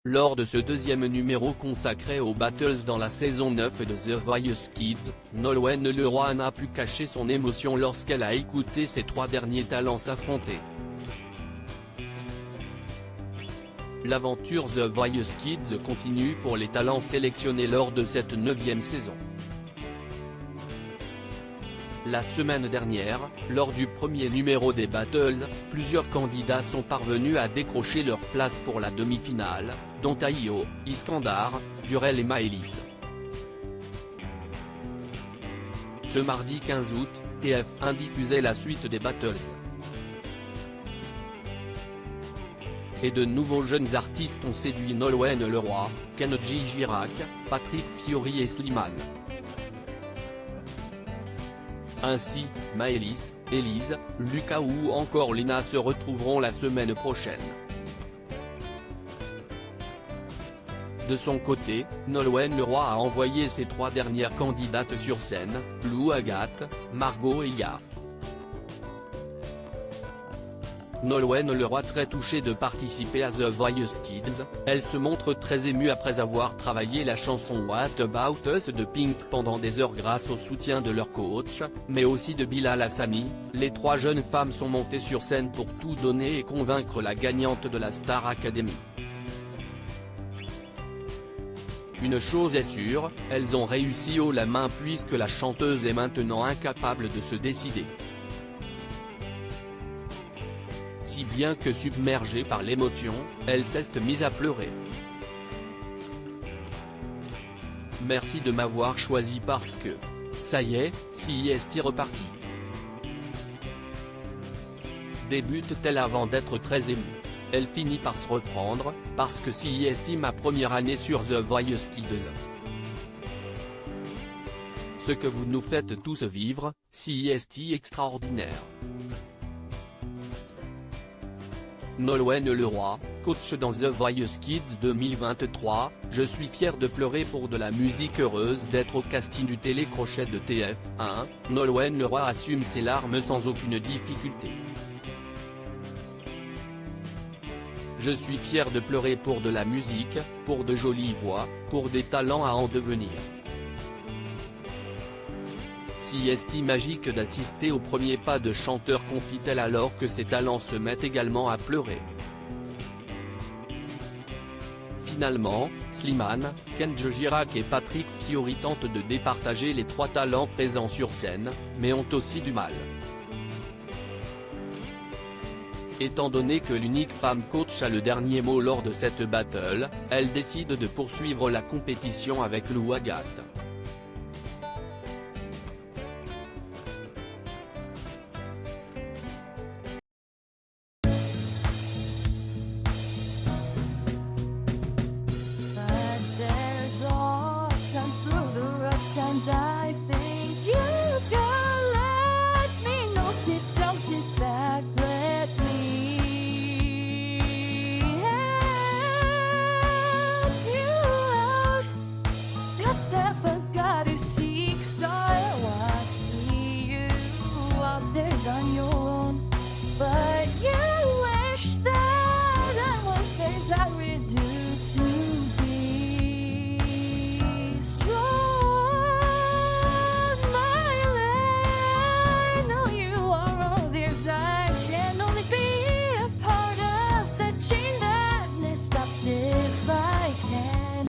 Lors de ce deuxième numéro consacré aux Battles dans la saison 9 de The Voice Kids, Nolwenn Leroy n'a pu cacher son émotion lorsqu'elle a écouté ses trois derniers talents s'affronter. L'aventure The Voice Kids continue pour les talents sélectionnés lors de cette 9e saison. La semaine dernière, lors du premier numéro des Battles, plusieurs candidats sont parvenus à décrocher leur place pour la demi-finale, dont Taïo, Iskandar, Durel et Maëlys. Ce mardi 15 août, TF1 diffusait la suite des Battles. Et de nouveaux jeunes artistes ont séduit Nolwenn Leroy, Kenji Girac, Patrick Fiori et Slimane. Ainsi, Maëlys, Élise, Lucas ou encore Lina se retrouveront la semaine prochaine. De son côté, Nolwenn Leroy a envoyé ses trois dernières candidates sur scène, Lou Agathe, Margot et Ya. Nolwenn Leroy très touchée de participer à The Voice Kids, elle se montre très émue après avoir travaillé la chanson What About Us de Pink pendant des heures grâce au soutien de leur coach, mais aussi de Bilal Hassani. Les trois jeunes femmes sont montées sur scène pour tout donner et convaincre la gagnante de la Star Academy. Une chose est sûre, elles ont réussi haut la main puisque la chanteuse est maintenant incapable de se décider. Si bien que submergée par l'émotion, elle s'est mise à pleurer. Merci de m'avoir choisi parce que, ça y est, CIST reparti. Débute-t-elle avant d'être très émue. Elle finit par se reprendre, parce que CIST ma première année sur The Voice Kids. Ce que vous nous faites tous vivre, CIST extraordinaire. Nolwenn Leroy, coach dans The Voice Kids 2023, je suis fier de pleurer pour de la musique, heureuse d'être au casting du télécrochet de TF1, Nolwenn Leroy assume ses larmes sans aucune difficulté. Je suis fier de pleurer pour de la musique, pour de jolies voix, pour des talents à en devenir. CIST magique d'assister au premier pas de chanteur, confie-t-elle alors que ses talents se mettent également à pleurer. Finalement, Slimane, Kenji Girac et Patrick Fiori tentent de départager les trois talents présents sur scène, mais ont aussi du mal. Étant donné que l'unique femme coach a le dernier mot lors de cette battle, elle décide de poursuivre la compétition avec Lou Agathe.